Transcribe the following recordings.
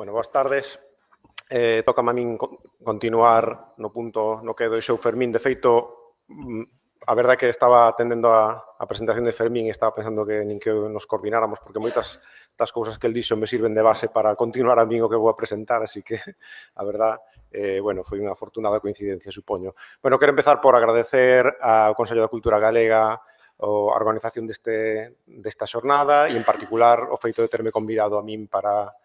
Bueno, boas tardes. Tócame a min continuar no punto no que deixou Fermín. De feito, a verdade é que estaba atendendo a presentación de Fermín e estaba pensando que nin que nos coordináramos, porque moitas das cousas que el dixo me sirven de base para continuar a min o que vou a presentar, así que, a verdade, bueno, foi unha afortunada coincidencia, supoño. Bueno, quero empezar por agradecer ao Consello da Cultura Galega a organización desta xornada e, en particular, o feito de terme convidado a min para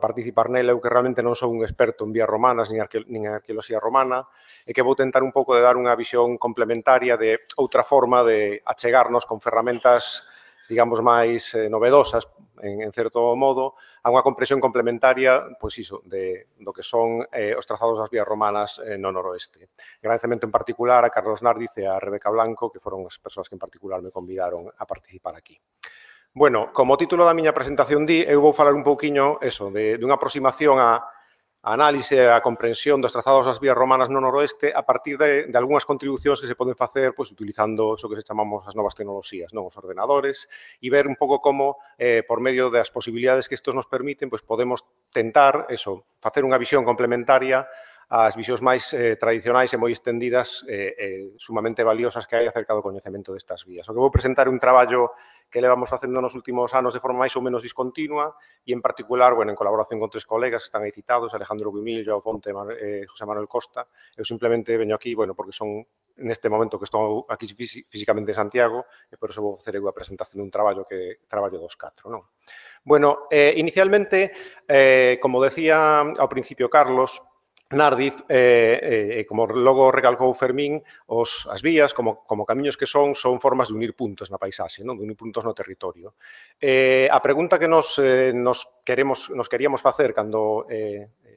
participar nela. Eu que realmente non sou un experto en vías romanas nin en arqueoloxía romana e que vou tentar un pouco de dar unha visión complementaria de outra forma de achegarnos con ferramentas, digamos, máis novedosas, en certo modo, a unha comprensión complementaria, pois iso, do que son os trazados das vías romanas no noroeste. Agradecemento en particular a Carlos Nardiz e a Rebeca Blanco, que foron as persoas que en particular me convidaron a participar aquí. Bueno, como título da miña presentación eu vou falar un pouquiño dunha aproximación á análise e á comprensión dos trazados das vías romanas no noroeste a partir de algunhas contribucións que se poden facer utilizando o que se chamamos as novas tecnoloxías, os ordenadores, e ver un pouco como, por medio das posibilidades que estos nos permiten, podemos tentar facer unha visión complementaria ás visións máis tradicionais e moi estendidas e sumamente valiosas que hai acerca do coñecemento destas vías. O que vou presentar é un traballo que levamos facendo nos últimos anos de forma máis ou menos discontinua e, en particular, en colaboración con 3 colegas que están aí citados, Alejandro Guimil, Joao Fonte e José Manuel Costa. Eu simplemente veño aquí, porque son neste momento que estou aquí físicamente en Santiago e por iso vou facer a presentación dun traballo dos 4. Bueno, inicialmente, como decía ao principio Carlos Nardiz, como logo recalcou Fermín, as vías, como camiños que son formas de unir puntos na paisaxe, de unir puntos no territorio. A pregunta que nos queríamos facer cando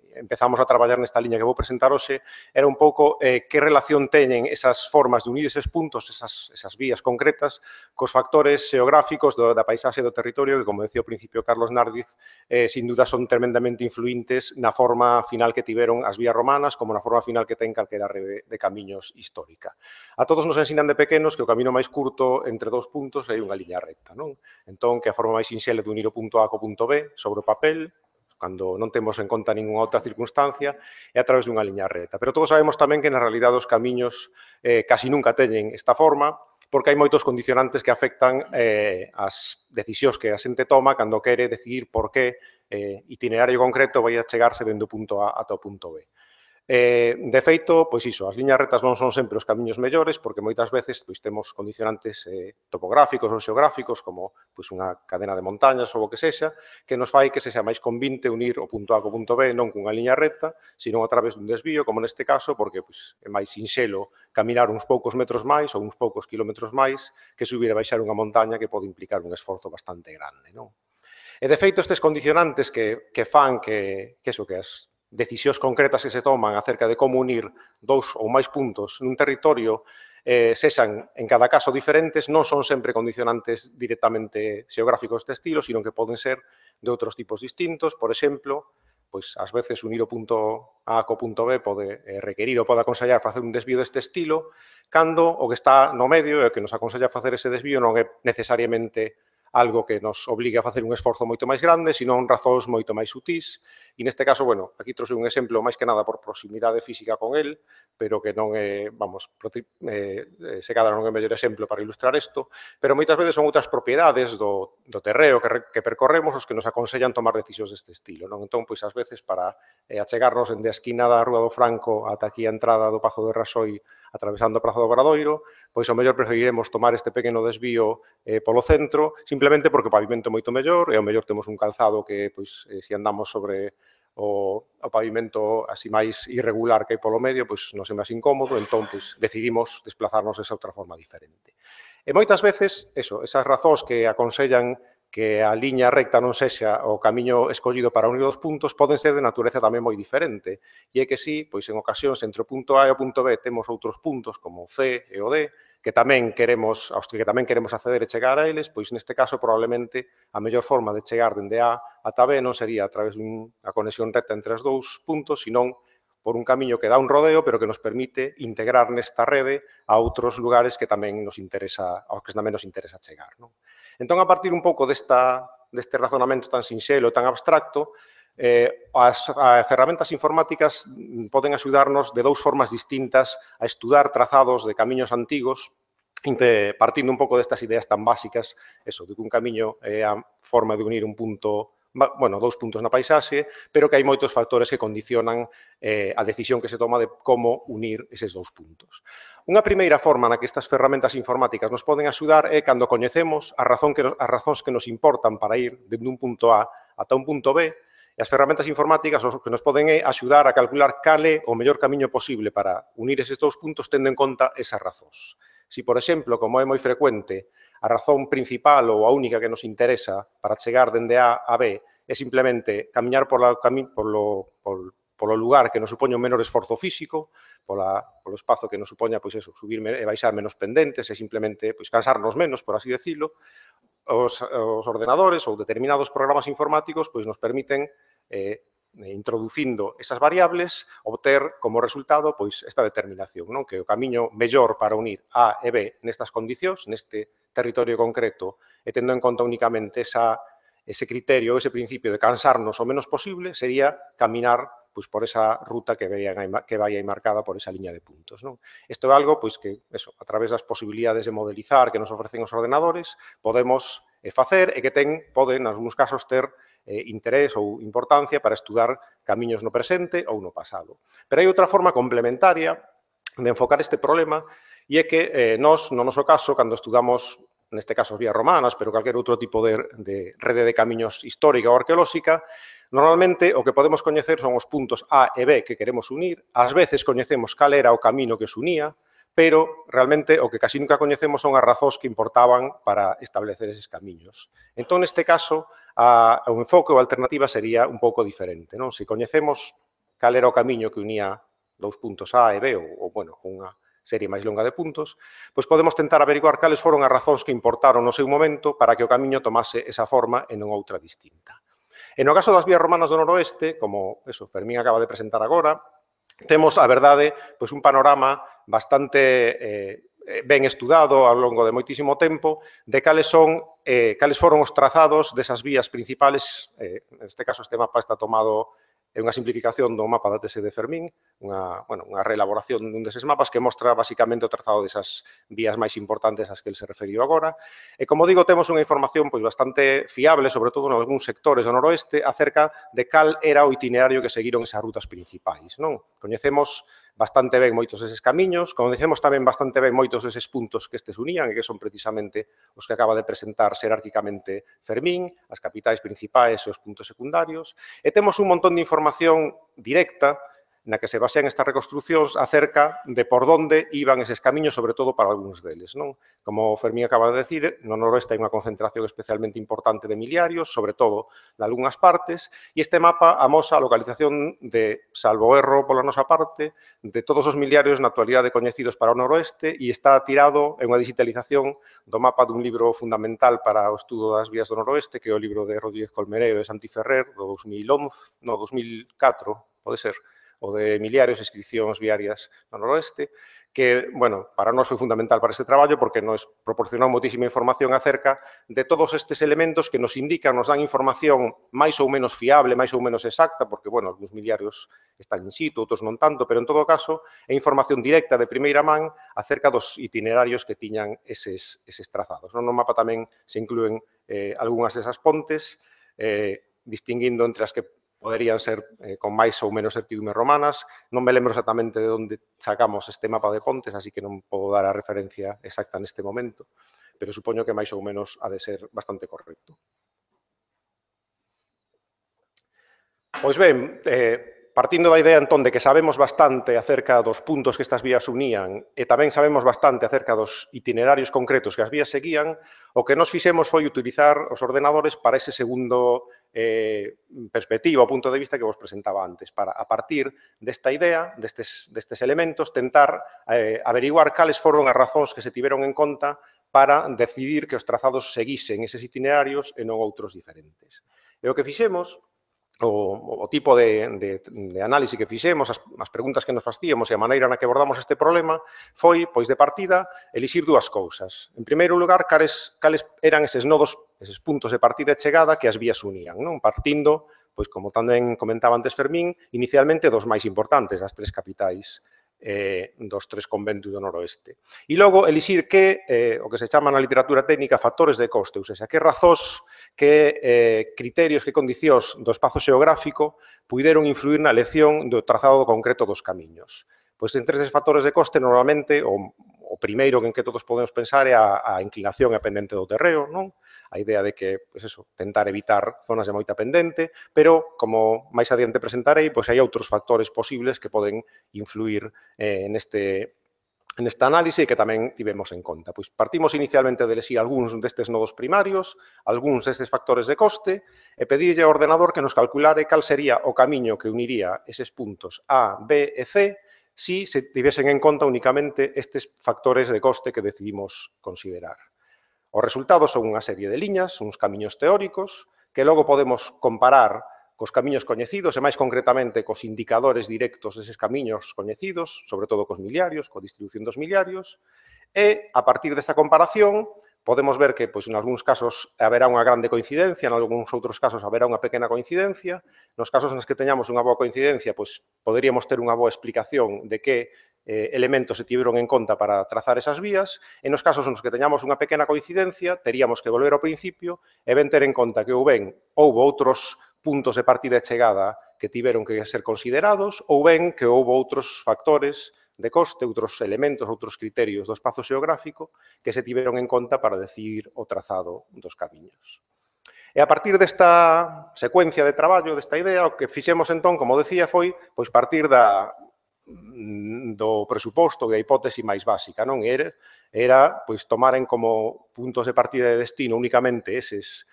empezamos a traballar nesta liña que vou presentar hoxe era un pouco que relación teñen esas formas de unir eses puntos, esas vías concretas, cos factores xeográficos da paisaxe do territorio que, como decía ao principio Carlos Nardiz, sin duda son tremendamente influintes na forma final que tiveron as vías romanas como na forma final que ten calquera rede de camiños histórica. A todos nos ensinan de pequenos que o camino máis curto entre dous puntos é unha liña recta, Entón, que a forma máis sinxela de unir o punto A co punto B sobre o papel, cando non temos en conta ninguna outra circunstancia, é a través dunha liña recta. Pero todos sabemos tamén que, na realidade, os camiños casi nunca teñen esta forma, porque hai moitos condicionantes que afectan as decisións que a xente toma cando quere decidir por que itinerario concreto vai a chegarse dende o punto A ata o punto B. De feito, as liñas rectas non son sempre os camiños mellores, porque moitas veces temos condicionantes topográficos ou xeográficos, como unha cadena de montañas ou o que sexa, que nos fai que sexa máis convinte unir o punto A co punto B non cunha liña recta, sino a través dun desvío, como neste caso, porque é máis sinxelo caminar uns poucos metros máis ou uns poucos kilómetros máis que subir e baixar unha montaña que pode implicar un esforzo bastante grande. E, de feito, estes condicionantes que fan que as decisións concretas que se toman acerca de como unir dous ou máis puntos nun territorio sexan, en cada caso, diferentes, non son sempre condicionantes directamente xeográficos de estilo, sino que poden ser de outros tipos distintos. Por exemplo, ás veces unir o punto A co punto B pode requerir ou pode aconsellar facer un desvío deste estilo, cando o que está no medio e o que nos aconsella facer ese desvío non é necesariamente algo que nos obligue a facer un esforzo moito máis grande, senón razóns moito máis sutís. E neste caso, aquí trouxe un exemplo máis que nada por proximidade física con el, pero que non é, se cadra non é o mellor exemplo para ilustrar isto, pero moitas veces son outras propiedades do terreo que percorremos os que nos aconsellan tomar decisións deste estilo. Entón, ás veces, para achegarnos dende a esquina da Rúa do Franco ata aquí a entrada do Pazo de Rasoi, atravesando a Praza do Obradoiro, o mellor preferiremos tomar este pequeno desvío polo centro, simplemente porque o pavimento é moito mellor e ao mellor temos un calzado que, se andamos sobre o pavimento así máis irregular que hai polo medio, nos é máis incómodo, entón decidimos desplazarnos desa outra forma diferente. E moitas veces, esas razóns que aconsellan que a liña recta non sexa o camiño escollido para unir os puntos poden ser de natureza tamén moi diferente. E é que sí, en ocasións, entre o punto A e o punto B temos outros puntos como o C e o D, aos que tamén queremos acceder e chegar a eles, neste caso, probablemente, a mellor forma de chegar dende A ata B non sería a través dunha conexión recta entre os dous puntos, senón por un camiño que dá un rodeo, pero que nos permite integrar nesta rede a outros lugares que tamén nos interesa chegar. Entón, a partir un pouco deste razonamento tan sinxelo, tan abstracto, As ferramentas informáticas poden axudarnos de dous formas distintas a estudar trazados de camiños antigos, partindo un pouco destas ideas tan básicas, eso, de que un camiño é a forma de unir un punto, bueno, dous puntos na paisaxe, pero que hai moitos factores que condicionan a decisión que se toma de como unir eses dous puntos. Unha primeira forma na que estas ferramentas informáticas nos poden axudar é cando coñecemos as razóns que nos importan para ir dende un punto A ata un punto B, e as ferramentas informáticas o que nos poden é axudar a calcular cal é o mellor camiño posible para unir eses dous puntos tendo en conta esas razóns. Se, por exemplo, como é moi frecuente, a razón principal ou a única que nos interesa para chegar dende A a B é simplemente camiñar polo lugar que nos supoña un menor esforzo físico, polo espazo que nos supoña, pois eso, subir e baixar menos pendentes e simplemente pois cansarnos menos, por así decirlo, os ordenadores ou determinados programas informáticos pois nos permiten introducindo esas variables, obter como resultado pois esta determinación, non? Que o camiño mellor para unir A e B nestas condicións, neste territorio concreto, e tendo en conta únicamente ese criterio, ese principio de cansarnos o menos posible, sería caminar pois, por esa ruta que vai aí marcada por esa liña de puntos. Non? Isto é algo pois, que, eso, a través das posibilidades de modelizar que nos ofrecen os ordenadores, podemos facer e que poden, en algúns casos, ter interés ou importancia para estudar camiños no presente ou no pasado. Pero hai outra forma complementaria de enfocar este problema e é que nós, no noso caso, cando estudamos, neste caso, vías romanas, pero calquer outro tipo de rede de camiños histórica ou arqueolóxica, normalmente o que podemos coñecer son os puntos A e B que queremos unir, ás veces coñecemos cal era o camino que os unía, pero realmente o que casi nunca coñecemos son as razóns que importaban para establecer eses camiños. Entón, neste caso, o enfoque ou a alternativa sería un pouco diferente. Non? Se coñecemos cal era o camiño que unía dous puntos A e B, ou bueno, unha serie máis longa de puntos, pois podemos tentar averiguar cales foron as razóns que importaron no seu momento para que o camiño tomase esa forma e non outra distinta. E no caso das vías romanas do noroeste, como Fermín acaba de presentar agora, temos, a verdade, pois un panorama bastante ben estudado ao longo de moitísimo tempo de cales foron os trazados desas vías principales. Neste caso, este mapa está tomado é unha simplificación do mapa da tese de Fermín, unha reelaboración dun deses mapas que mostra basicamente o trazado desas vías máis importantes ás que ele se referiu agora. E, como digo, temos unha información pois bastante fiable, sobre todo en algúns sectores do noroeste, acerca de cal era o itinerario que seguiron esas rutas principais. Non? Coñecemos bastante ben moitos deses camiños, coñecemos tamén bastante ben moitos deses puntos que estes unían e que son precisamente os que acaba de presentar xerárquicamente Fermín, as capitais principais e os puntos secundarios, e temos un montón de información directa na que se basean estas reconstruccións acerca de por onde iban eses camiños, sobre todo para algúns deles. Non? Como Fermín acaba de decir, no noroeste hai unha concentración especialmente importante de miliarios, sobre todo de algunhas partes, e este mapa amosa a localización de, salvo erro pola nosa parte, de todos os miliarios na actualidade coñecidos para o noroeste e está tirado en unha digitalización do mapa dun libro fundamental para o estudo das vías do noroeste, que é o libro de Rodríguez Colmereo e Santi Ferrer, do 2004, pode ser, o de miliarios inscripcións viarias no noroeste, que, bueno, para nós foi fundamental para este traballo porque nos proporcionou moitísima información acerca de todos estes elementos que nos indican, nos dan información máis ou menos fiable, máis ou menos exacta, porque, bueno, algúns miliarios están in situ, outros non tanto, pero en todo caso é información directa de primeira man acerca dos itinerarios que tiñan eses trazados. No mapa tamén se inclúen algunhas desas pontes, distinguindo entre as que poderían ser con máis ou menos certidumbre romanas. Non me lembro exactamente de onde sacamos este mapa de pontes, así que non podo dar a referencia exacta neste momento, pero supoño que máis ou menos ha de ser bastante correcto. Pois ben, partindo da idea, entón, de que sabemos bastante acerca dos puntos que estas vías unían e tamén sabemos bastante acerca dos itinerarios concretos que as vías seguían, o que nos fixemos foi utilizar os ordenadores para ese segundo perspectiva, o punto de vista que vos presentaba antes, para, a partir desta idea, destes elementos, tentar averiguar cales foron as razóns que se tiveron en conta para decidir que os trazados seguisen eses itinerarios e non outros diferentes. E o que fixemos, o tipo de análise que fixemos, as preguntas que nos facíamos e a maneira na que abordamos este problema foi, pois, de partida, elixir dúas cousas. En primeiro lugar, cales eran eses nodos, eses puntos de partida e chegada que as vías unían, non? Partindo pois como tamén comentaba antes Fermín, inicialmente dos máis importantes das tres capitais dos tres conventos do noroeste. E logo, elixir que, o que se chama na literatura técnica factores de coste, ou seja, que razóns, que criterios, que condicións do espazo xeográfico puideron influir na elección do trazado concreto dos camiños. Pois entre estes factores de coste, normalmente, o primeiro en que todos podemos pensar é a inclinación e a pendente do terreo, non? A idea de que, pois eso, tentar evitar zonas de moita pendente, pero, como máis adiante presentarei, pois hai outros factores posibles que poden influir nesta análise que tamén tivemos en conta. Pois partimos inicialmente de elexir algúns destes nodos primarios, algúns destes factores de coste, e pedirlle ao ordenador que nos calculare cal sería o camiño que uniría eses puntos A, B e C si se tivesen en conta únicamente estes factores de coste que decidimos considerar. Os resultados son unha serie de liñas, uns camiños teóricos, que logo podemos comparar cos camiños coñecidos e, máis concretamente, cos indicadores directos deses camiños coñecidos, sobre todo cos miliarios, coa distribución dos miliarios, e, a partir desta comparación, podemos ver que, pois, en algúns casos haberá unha grande coincidencia, en algúns outros casos haberá unha pequena coincidencia. Nos casos nos que teñamos unha boa coincidencia, pois, poderíamos ter unha boa explicación de que elementos se tiveron en conta para trazar esas vías, e nos casos nos que teñamos unha pequena coincidencia, teríamos que volver ao principio e ben ter en conta que ou ben houve outros puntos de partida e chegada que tiveron que ser considerados, ou ben que houve outros factores de coste, outros elementos, outros criterios do espazo xeográfico que se tiveron en conta para decidir o trazado dos camiños. E a partir desta secuencia de traballo, desta idea, o que fixemos entón, como decía, foi pois partir do presuposto da hipótese máis básica, non? Era pois tomaren como puntos de partida de destino únicamente eses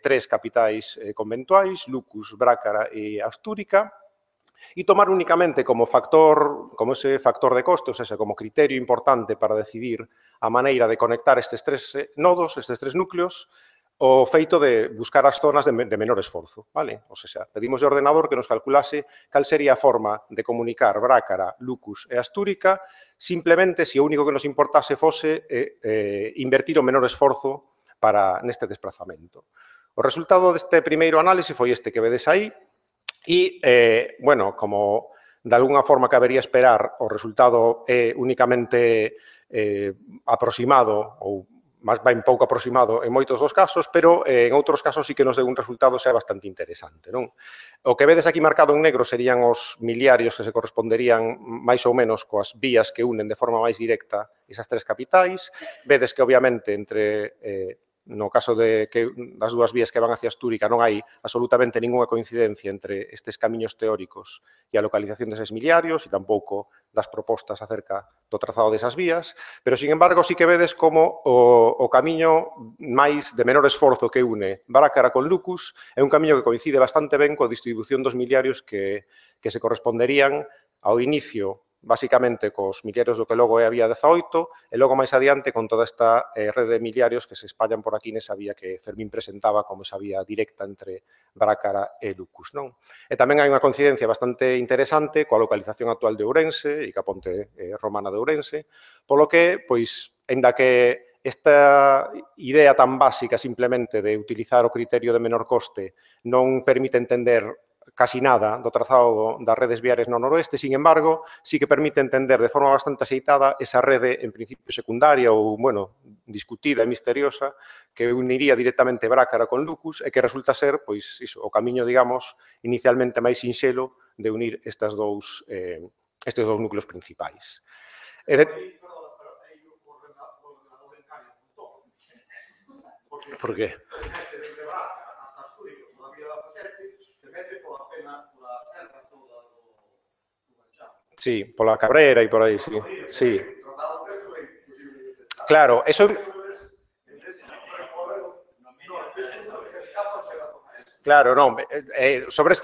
tres capitais conventuais, Lucus, Brácara e Astúrica, e tomar únicamente como ese factor de coste, ou seja, como criterio importante para decidir a maneira de conectar estes tres nodos, estes tres núcleos, o feito de buscar as zonas de menor esforzo, vale? Ou seja, pedimos ao ordenador que nos calculase cal sería a forma de comunicar Brácara, Lucus e Astúrica, simplemente se o único que nos importase fose invertir o menor esforzo neste desplazamento. O resultado deste primeiro análise foi este que vedes aí, e, bueno, como de alguna forma cabería esperar, o resultado é únicamente aproximado ou máis ben pouco aproximado en moitos dos casos, pero en outros casos sí que nos deu un resultado xa bastante interesante, non? O que vedes aquí marcado en negro serían os miliarios que se corresponderían máis ou menos coas vías que unen de forma máis directa esas tres capitais. Vedes que, obviamente, no caso das dúas vías que van hacia Astúrica non hai absolutamente ninguna coincidencia entre estes camiños teóricos e a localización deses miliarios e tampouco das propostas acerca do trazado desas vías, pero, sin embargo, sí que vedes como o camiño máis de menor esforzo que une Brácara con Lucus é un camiño que coincide bastante ben coa distribución dos miliarios que se corresponderían ao inicio basicamente cos miliarios do que logo é a vía 18 e logo máis adiante con toda esta rede de miliarios que se espallan por aquí nesa vía que Fermín presentaba como esa vía directa entre Brácara e Lucus, non? E tamén hai unha coincidencia bastante interesante coa localización actual de Ourense e coa ponte romana de Ourense, polo que, pois, aínda que esta idea tan básica simplemente de utilizar o criterio de menor coste non permite entender casi nada do trazado das redes viarias no noroeste, sin embargo, sí que permite entender de forma bastante axeitada esa rede, en principio, secundaria ou, bueno, discutida e misteriosa que uniría directamente Brácara con Lucus e que resulta ser, pois, iso, o camiño, digamos, inicialmente máis sinxelo de unir estes dous núcleos principais. Por qué? Sí, pola Cabrera e por aí, sí. Sí. Claro, eso... Claro, non, sobre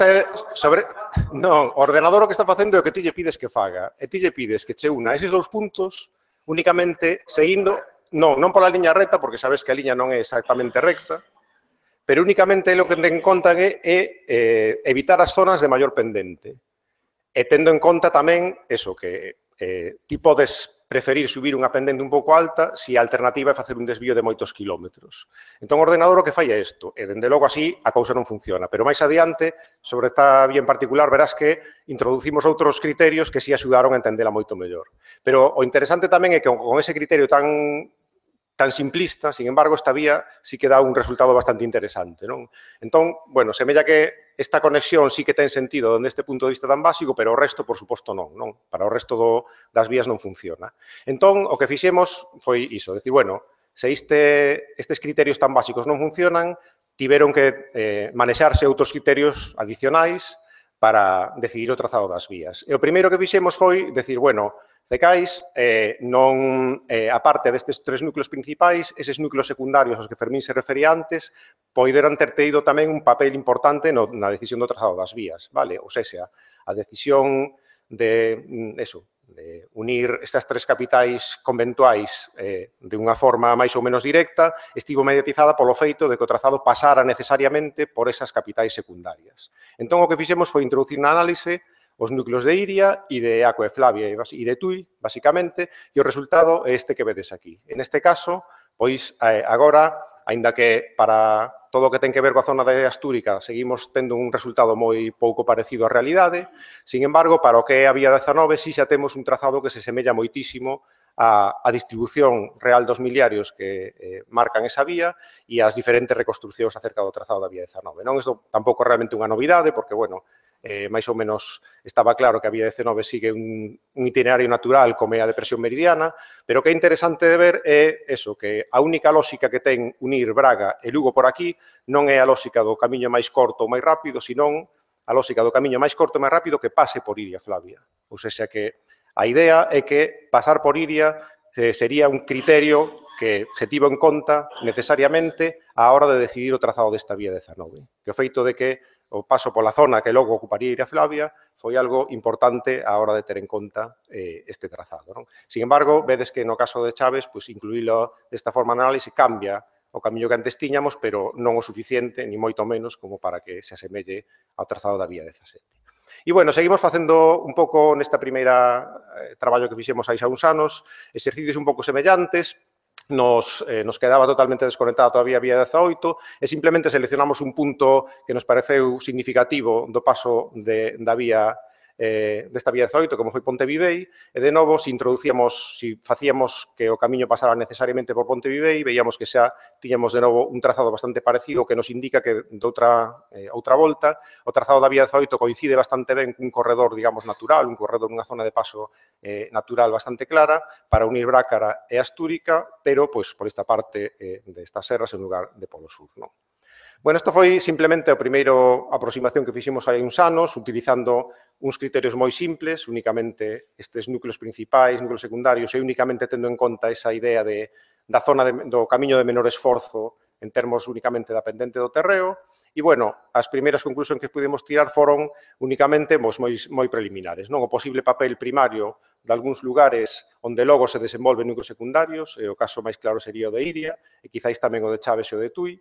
non, o ordenador o que está facendo é o que ti lle pides que faga. E ti lle pides que che una eses dous puntos únicamente seguindo, non pola liña recta, porque sabes que a liña non é exactamente recta, pero únicamente o que ten en conta é evitar as zonas de maior pendente. E tendo en conta tamén eso, que ti podes preferir subir unha pendente un pouco alta se a alternativa é facer un desvío de moitos kilómetros. Entón, o ordenador o que fai é isto, e dende logo así a cousa non funciona. Pero máis adiante, sobre esta vía en particular, verás que introducimos outros criterios que si axudaron a entendela moito mellor. Pero o interesante tamén é que con ese criterio tan simplista, sin embargo, esta vía sí que dá un resultado bastante interesante, non? Entón, bueno, semella que esta conexión sí que ten sentido dende este punto de vista tan básico, pero o resto, por suposto, non. Para o resto das vías non funciona. Entón, o que fixemos foi iso, decir, bueno, se estes criterios tan básicos non funcionan, tiveron que manexarse outros criterios adicionais para decidir o trazado das vías. E o primeiro que fixemos foi decir, bueno, Decais, a parte destes tres núcleos principais, eses núcleos secundarios aos que Fermín se refería antes, poderan ter tenido tamén un papel importante na decisión do trazado das vías, vale? Ou seja, a decisión de unir estas tres capitais conventuais de unha forma máis ou menos directa estivo mediatizada polo feito de que o trazado pasara necesariamente por esas capitais secundarias. Entón, o que fixemos foi introducir na análise os núcleos de Iria e de Aqua e Flavia e de Tui, basicamente, e o resultado é este que vedes aquí. En este caso, pois, agora, aínda que para todo o que ten que ver coa zona de Astúrica seguimos tendo un resultado moi pouco parecido á realidade, sin embargo, para o que é a vía 19, sí xa temos un trazado que se semella moitísimo a distribución real dos miliarios que marcan esa vía e as diferentes reconstruccións acerca do trazado da vía 19. Non, isto tampouco é realmente unha novidade, porque, bueno, máis ou menos estaba claro que a vía 19 sigue un itinerario natural como é a depresión meridiana, pero o que é interesante de ver é eso, que a única lógica que ten unir Braga e Lugo por aquí non é a lógica do camiño máis corto ou máis rápido, senón a lógica do camiño máis corto e máis rápido que pase por Iria Flavia. Ou seja, que a idea é que pasar por Iria sería un criterio que se tivo en conta necesariamente á hora de decidir o trazado desta vía 19. Que o feito de que o paso pola zona que logo ocuparía Iria Flavia foi algo importante á hora de ter en conta este trazado. Non? Sin embargo, vedes que no caso de Chaves, pues, incluílo desta forma de análise cambia o camiño que antes tiñamos, pero non o suficiente, ni moito menos, como para que se asemelle ao trazado da vía 17. E, bueno, seguimos facendo un pouco nesta primeira traballo que fixemos hai xa uns anos, exercicios un pouco semellantes, nos quedaba totalmente desconectada todavía a vía 18 e simplemente seleccionamos un punto que nos pareceu significativo do paso da vía desta vía 18, como foi Pontevivei, e de novo, se facíamos que o camiño pasara necesariamente por Pontevivei, veíamos que xa tiñamos de novo un trazado bastante parecido que nos indica que outra volta o trazado da vía 18 coincide bastante ben cun corredor, digamos, natural, un corredor nunha zona de paso natural bastante clara para unir Brácara e Astúrica, pero pois, por esta parte destas serras en lugar de polo sur. Non? Bueno, isto foi simplemente a primeira aproximación que fixemos hai uns anos, utilizando uns criterios moi simples, únicamente estes núcleos principais, núcleos secundarios, e únicamente tendo en conta esa idea da zona do camiño de menor esforzo en termos únicamente da pendente do terreo. E, bueno, as primeiras conclusións que pudemos tirar foron únicamente moi preliminares. Non? O posible papel primario de algúns lugares onde logo se desenvolven núcleos secundarios, e o caso máis claro sería o de Iria, e quizáis tamén o de Chaves e o de Tui.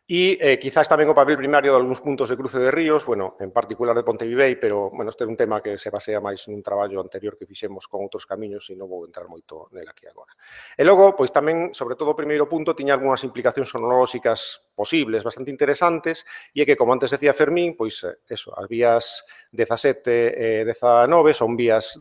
E quizás tamén o papel primario de algúns puntos de cruce de ríos, bueno, en particular de Pontevivei, pero, bueno, este é un tema que se basea máis nun traballo anterior que fixemos con outros camiños e non vou entrar moito nela aquí agora. E logo, pois tamén, sobre todo o primeiro punto, tiña algunhas implicacións sonolóxicas posibles, bastante interesantes, e é que, como antes decía Fermín, pois, eso, as vías 17 e 19 son vías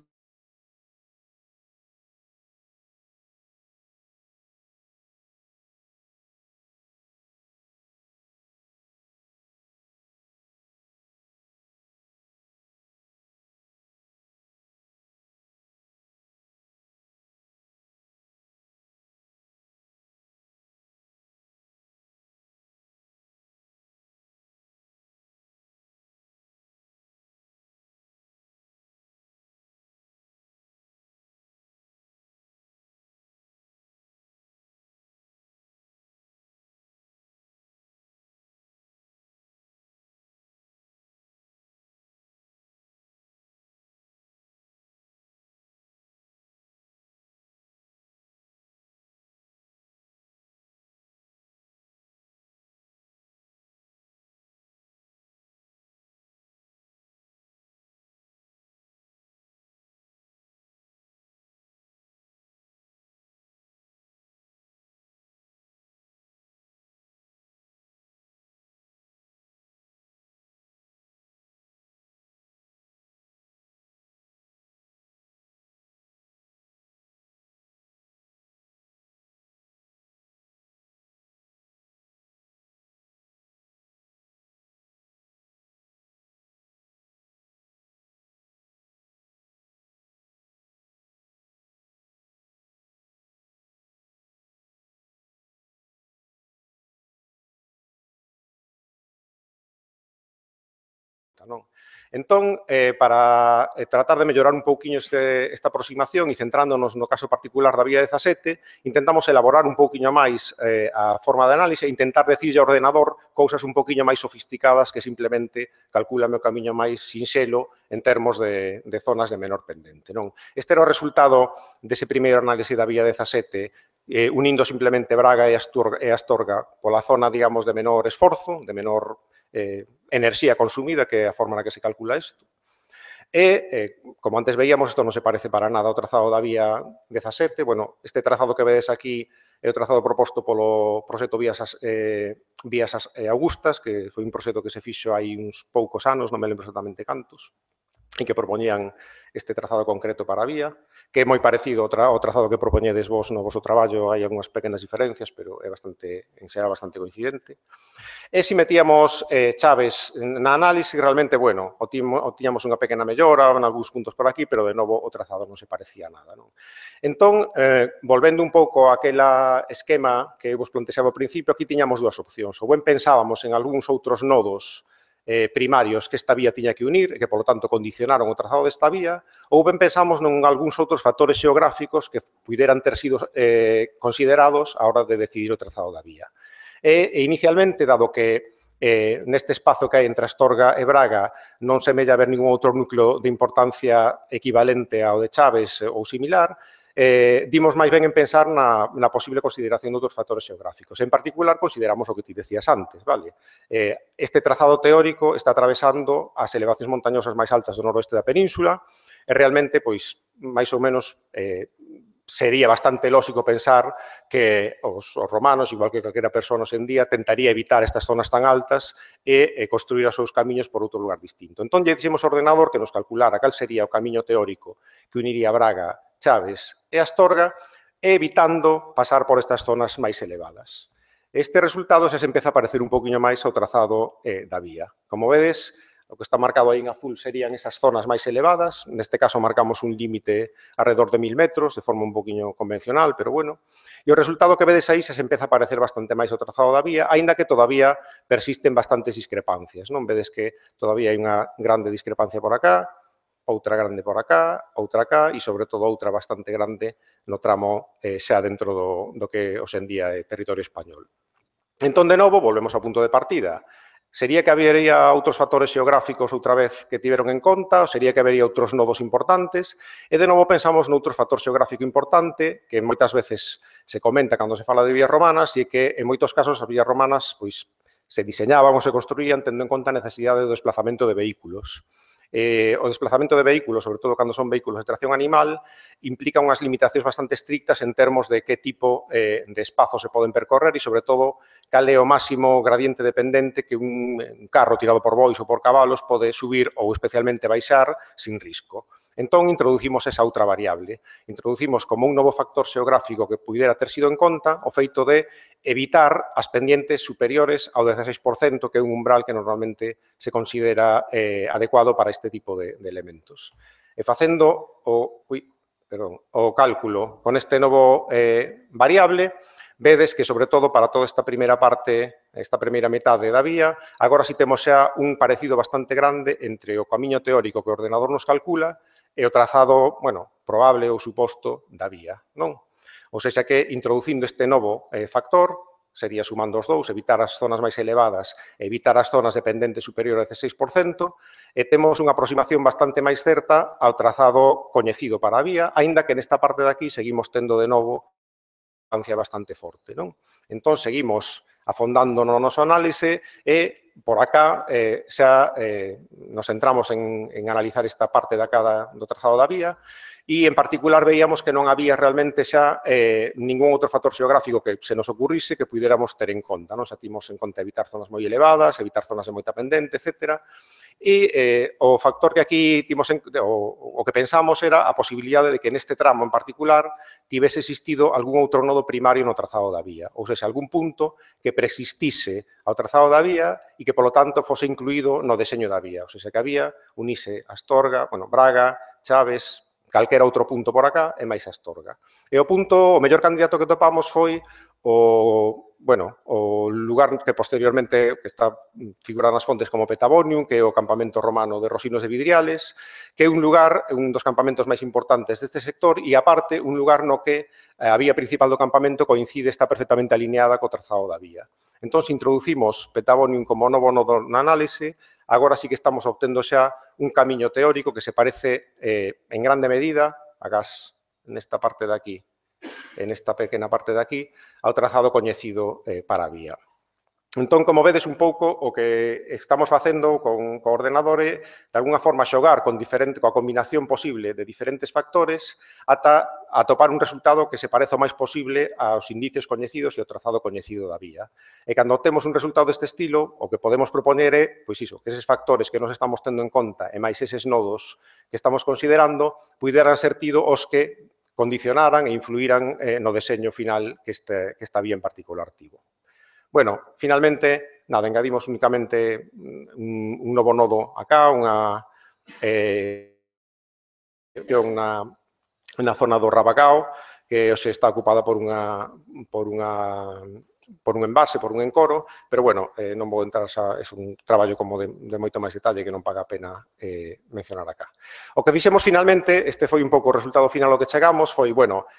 conta, non? Entón, para tratar de mellorar un pouquiño esta aproximación e centrándonos no caso particular da vía 17, intentamos elaborar un pouquiño máis a forma de análise e intentar decirlle ao ordenador cousas un pouquiño máis sofisticadas que simplemente calculame o camiño máis sinxelo en termos de zonas de menor pendente, non? Este era o resultado dese primeiro análise da vía 17, unindo simplemente Braga e Astorga pola zona, digamos, de menor esforzo, de menor enerxía consumida, que é a forma na que se calcula isto. E, como antes veíamos, isto non se parece para nada ao trazado da vía 17. Bueno, este trazado que vedes aquí é o trazado proposto polo proxecto Vías Augustas, que foi un proxecto que se fixo hai uns poucos anos, non me lembro exactamente cantos, e que propoñían este trazado concreto para a vía, que é moi parecido ao trazado que propoñedes vos no vosso traballo, hai algunhas pequenas diferencias, pero é bastante, en xeral, bastante coincidente. E se metíamos chaves na análise, realmente, bueno, tiñamos unha pequena mellora, en algúns puntos por aquí, pero, de novo, o trazado non se parecía a nada, non? Entón, volvendo un pouco a aquela esquema que vos plantexaba ao principio, aquí tiñamos dúas opcións. Ou ben pensábamos en algúns outros nodos primarios que esta vía tiña que unir e que, polo tanto, condicionaron o trazado desta vía, ou ben pensamos en algúns outros factores xeográficos que puderan ter sido considerados a hora de decidir o trazado da vía. E inicialmente, dado que neste espazo que hai entre Astorga e Braga non semella haber ningún outro núcleo de importancia equivalente ao de Chaves ou similar, dimos máis ben en pensar na posible consideración de outros factores xeográficos. En particular, consideramos o que ti decías antes, vale? Este trazado teórico está atravesando as elevacións montañosas máis altas do noroeste da península e realmente, pois, máis ou menos, sería bastante lógico pensar que os romanos, igual que calquera persona hoxe en día, tentaría evitar estas zonas tan altas e construir os seus camiños por outro lugar distinto. Entón, lle dixemos ao ordenador que nos calculara cal sería o camiño teórico que uniría Braga, Chaves e Astorga, evitando pasar por estas zonas máis elevadas. Este resultado xa se empeza a parecer un poquinho máis ao trazado da vía. Como vedes, o que está marcado aí en azul serían esas zonas máis elevadas. Neste caso, marcamos un límite alrededor de 1000 metros, de forma un poquinho convencional, pero bueno. E o resultado que vedes aí xa se empeza a parecer bastante máis ao trazado da vía, aínda que todavía persisten bastantes discrepancias, non? Vedes que todavía hai unha grande discrepancia por acá, outra grande por acá, outra acá e, sobre todo, outra bastante grande no tramo xa dentro do que hoxe en día é territorio español. Entón, de novo, volvemos ao punto de partida. Sería que habería outros factores xeográficos outra vez que tiveron en conta, ou sería que habería outros nodos importantes, e de novo pensamos noutro factor xeográfico importante que moitas veces se comenta cando se fala de vías romanas e que en moitos casos as vías romanas pois se diseñaban ou se construían tendo en conta a necesidade do desplazamento de vehículos. O desplazamento de vehículos, sobre todo cando son vehículos de tracción animal, implica unhas limitacións bastante estrictas en termos de que tipo de espazos se poden percorrer e, sobre todo, cal é o máximo gradiente dependente que un carro tirado por bois ou por cabalos pode subir ou especialmente baixar sin risco. Entón, introducimos esa outra variable. Introducimos como un novo factor xeográfico que pudera ter sido en conta o feito de evitar as pendientes superiores ao 16%, que é un umbral que normalmente se considera adecuado para este tipo de elementos. E facendo o cálculo con este novo variable, vedes que, sobre todo, para toda esta primeira parte, esta primeira metade da vía, agora si temos xa un parecido bastante grande entre o camiño teórico que o ordenador nos calcula e o trazado, bueno, probable ou suposto da vía, non? Ou seja que, introducindo este novo factor, sería sumando os dous, evitar as zonas máis elevadas e evitar as zonas de pendente superior ao 16%, e temos unha aproximación bastante máis certa ao trazado coñecido para a vía, aínda que nesta parte de aquí seguimos tendo de novo bastante forte, non? Entón, seguimos afondando no noso análise e, por acá, xa nos centramos en analizar esta parte de acá do trazado da vía e, en particular, veíamos que non había realmente xa ningún outro factor xeográfico que se nos ocurrise que puidéramos ter en conta, non? Xa timos en conta evitar zonas moi elevadas, evitar zonas de moita pendente, etc. E o factor que aquí timos o que pensamos era a posibilidade de que neste tramo en particular tivese existido algún outro nodo primario no trazado da vía, ou seja, algún punto que preexistise ao trazado da vía e que, polo tanto, fose incluído no deseño da vía, ou seja, que a vía unise Astorga, bueno, Braga, Chaves, calquera outro punto por acá e máis Astorga. E o mellor candidato que topamos foi o lugar que posteriormente está figurado nas fontes como Petabonium, que é o campamento romano de Rosinos de Vidriales, que é un lugar, un dos campamentos máis importantes deste sector e, aparte, un lugar no que a vía principal do campamento coincide, está perfectamente alineada co trazado da vía. Entón, se introducimos Petabonium como novo nodo na análise, agora sí que estamos obtendo xa un camiño teórico que se parece en grande medida, agás nesta parte de aquí, en esta pequena parte de aquí, ao trazado coñecido para a vía. Entón, como vedes un pouco, o que estamos facendo con o ordenador é, de alguna forma, xogar coa combinación posible de diferentes factores ata atopar un resultado que se parece o máis posible aos indicios coñecidos e ao trazado coñecido da vía. E cando temos un resultado deste estilo, o que podemos propoñer é, pois iso, que eses factores que nos estamos tendo en conta e máis eses nodos que estamos considerando, puderan ser tido os que condicionaran e influíran no deseño final que esta vía en particular tivo. Bueno, finalmente, nada, engadimos únicamente un novo nodo acá, unha zona do Rabacao, que hoxe está ocupada por un envase, por un encoro, pero, bueno, non vou entrar, é un traballo como de moito máis detalle que non paga a pena mencionar acá. O que fixemos finalmente, este foi un pouco o resultado final ao que chegamos, foi, bueno,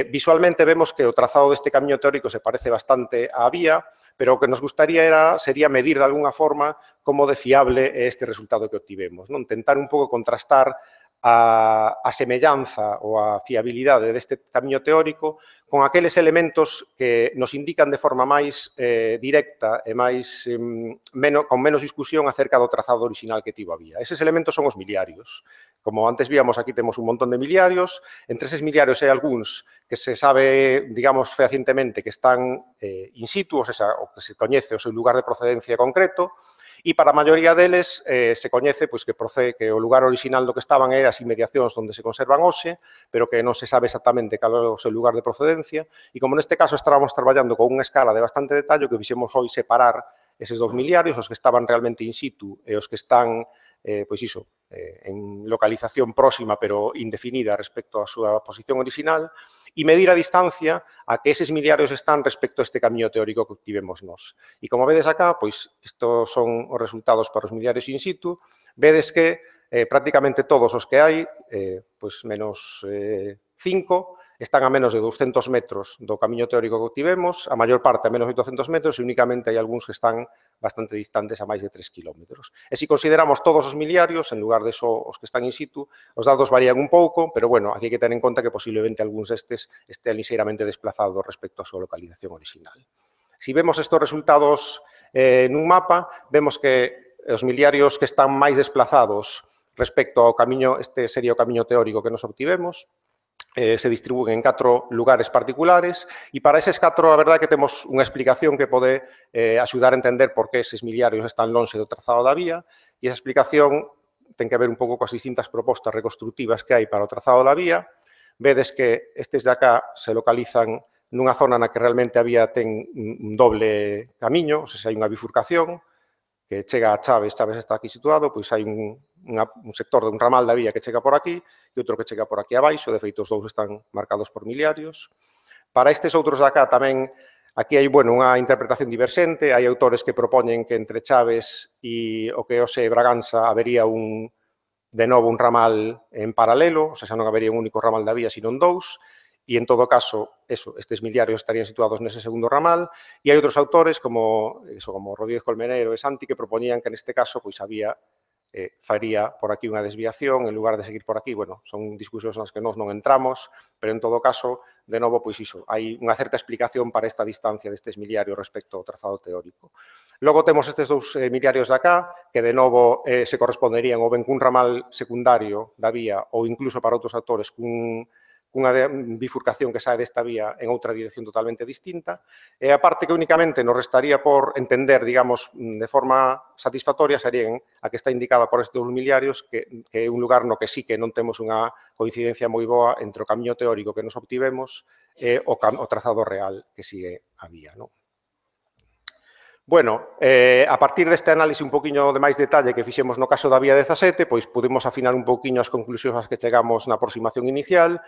visualmente vemos que o trazado deste camiño teórico se parece bastante á vía, pero o que nos gustaría sería medir de alguna forma como de fiable é este resultado que obtivemos, non? Tentar un pouco contrastar a semellanza ou a fiabilidade deste camiño teórico con aqueles elementos que nos indican de forma máis directa e con menos discusión acerca do trazado original que tivo a vía. Eses elementos son os miliarios. Como antes víamos, aquí temos un montón de miliarios. Entre eses miliarios hai algúns que se sabe, digamos, fehacientemente que están in situ, ou que se coñece o seu lugar de procedencia concreto, e para a maioría deles se coñece que o lugar original do que estaban era as inmediacións onde se conservan hoxe, pero que non se sabe exactamente cal é o seu lugar de procedencia, e como neste caso estábamos traballando con unha escala de bastante detalle, o que fixemos foi separar eses dous miliarios, os que estaban realmente in situ e os que están en localización próxima pero indefinida respecto á súa posición original, e medir a distancia a que eses miliarios están respecto a este camiño teórico que obtivemos nós. E como vedes acá, pois estos son os resultados para os miliarios in situ, vedes que prácticamente todos os que hai, menos 5, están a menos de 200 metros do camiño teórico que obtivemos, a maior parte a menos de 800 metros e únicamente hai algúns que están bastante distantes a máis de 3 kilómetros. E se consideramos todos os miliarios, en lugar de só os que están in situ, os dados varían un pouco, pero, bueno, aquí hai que tener en conta que posiblemente algúns destes estean ligeiramente desplazados respecto á súa localización original. Se vemos estes resultados nun mapa, vemos que os miliarios que están máis desplazados respecto ao camiño, este sería o camiño teórico que nos obtivemos, se distribúen en 4 lugares particulares e para eses 4 a verdade que temos unha explicación que pode axudar a entender por que eses miliarios están lonxe do trazado da vía e esa explicación ten que ver un pouco coas distintas propostas reconstructivas que hai para o trazado da vía. Vedes que estes de acá se localizan nunha zona na que realmente a vía ten un doble camiño, ou seja, hai unha bifurcación que chega a Chaves está aquí situado, pois hai un sector dun ramal da vía que chega por aquí e outro que chega por aquí abaixo, de feito os dous están marcados por miliarios. Para estes outros de acá tamén, aquí hai unha interpretación diverxente, hai autores que propoñen que entre Chaves e o que hoxe Braganza habería de novo un ramal en paralelo, ou seja, non habería un único ramal da vía, sino dous, e, en todo caso, estes miliarios estarían situados nese segundo ramal, e hai outros autores, como Rodríguez Colmenero e Santi, que propoñían que, neste caso, pois a vía faría por aquí unha desviación, en lugar de seguir por aquí. Bueno, son discusións nas que nós non entramos, pero, en todo caso, de novo, pois iso, hai unha certa explicación para esta distancia destes miliarios respecto ao trazado teórico. Logo temos estes dous miliarios de acá, que, de novo, se corresponderían ou ben cun ramal secundario da vía ou incluso para outros autores cunha bifurcación que sae desta vía en outra dirección totalmente distinta, e a parte que únicamente nos restaría por entender, digamos, de forma satisfactoria, serían a que está indicada por estes dous miliarios, que é un lugar no que sí que non temos unha coincidencia moi boa entre o camiño teórico que nos obtivemos e o trazado real que sigue a vía, non? Bueno, a partir deste análise un poquinho de máis detalle que fixemos no caso da vía 17, pois pudemos afinar un poquinho as conclusións ás que chegamos na aproximación inicial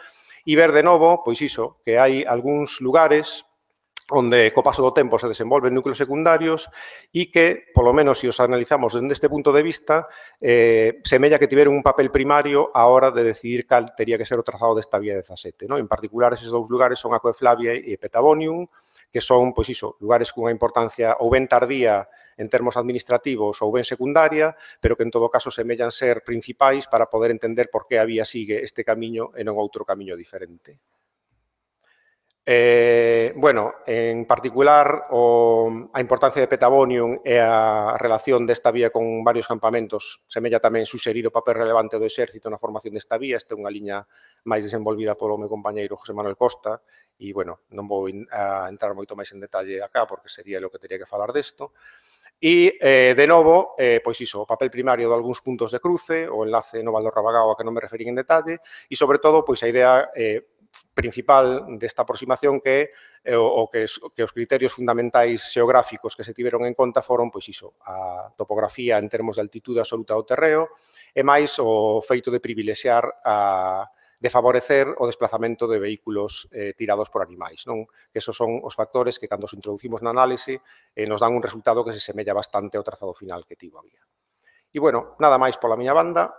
e ver de novo, pois iso, que hai algúns lugares onde co paso do tempo se desenvolven núcleos secundarios e que, polo menos, se os analizamos dende este punto de vista, semella que tiveron un papel primario á hora de decidir cal tería que ser o trazado desta vía 17. En particular, eses dous lugares son Aquae Flavia e Petabonium, que son, pois iso, lugares cunha importancia ou ben tardía en termos administrativos ou ben secundaria, pero que en todo caso semellan ser principais para poder entender por que a vía sigue este camiño e non outro camiño diferente. Bueno, en particular, a importancia de Petabonium e a relación desta vía con varios campamentos semella tamén suxerir o papel relevante do exército na formación desta vía. Esta é unha liña máis desenvolvida polo meu compañeiro José Manuel Costa e, bueno, non vou entrar moito máis en detalle acá porque sería o que teria que falar desto. E, de novo, pois iso, o papel primario de algúns puntos de cruce, o enlace no Val do Rabagao a que non me referín en detalle, e, sobre todo, pois a idea principal desta aproximación que os criterios fundamentais xeográficos que se tiveron en conta foron, pois iso, a topografía en termos de altitude absoluta do terreo e máis o feito de privilexiar de favorecer o desplazamento de vehículos tirados por animais, non? Que esos son os factores que, cando os introducimos na análise, nos dan un resultado que se semella bastante ao trazado final que tivo a vía. E, bueno, nada máis pola miña banda.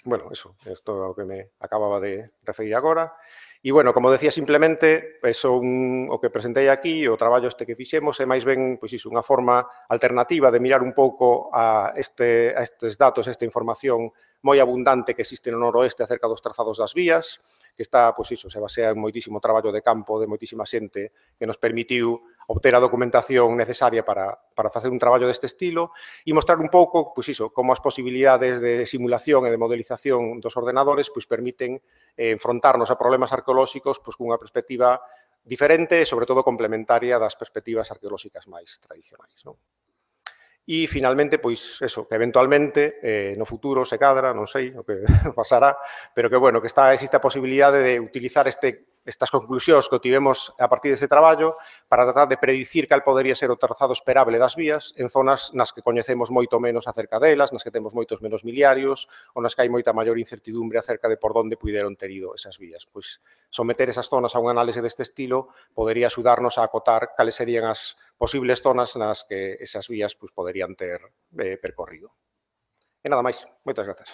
Bueno, isto é o que me acababa de referir agora. E, bueno, como decía, simplemente, o que presentei aquí, o traballo este que fixemos, é máis ben, pois iso, unha forma alternativa de mirar un pouco a estes datos, esta información moi abundante que existe no noroeste acerca dos trazados das vías, que está, pois iso, se basea en moitísimo traballo de campo de moitísima xente que nos permitiu obter a documentación necesaria para facer un traballo deste estilo e mostrar un pouco, pois iso, como as posibilidades de simulación e de modelización dos ordenadores pois permiten enfrontarnos a problemas arqueolóxicos pois cunha perspectiva diferente e, sobre todo, complementaria das perspectivas arqueolóxicas máis tradicionais, non? E, finalmente, pois, eso, que eventualmente, no futuro, se cadra, non sei o que pasará, pero que, bueno, que existe a posibilidade de utilizar estas conclusións que obtivemos a partir dese traballo para tratar de predicir cal podería ser o trazado esperable das vías en zonas nas que coñecemos moito menos acerca delas, nas que temos moitos menos miliarios, ou nas que hai moita maior incertidumbre acerca de por onde puideron ter ido esas vías. Pois, someter esas zonas a un análise deste estilo podería axudarnos a acotar cales serían as posibles zonas nas que esas vías poderían ter percorrido. E nada máis. Moitas grazas.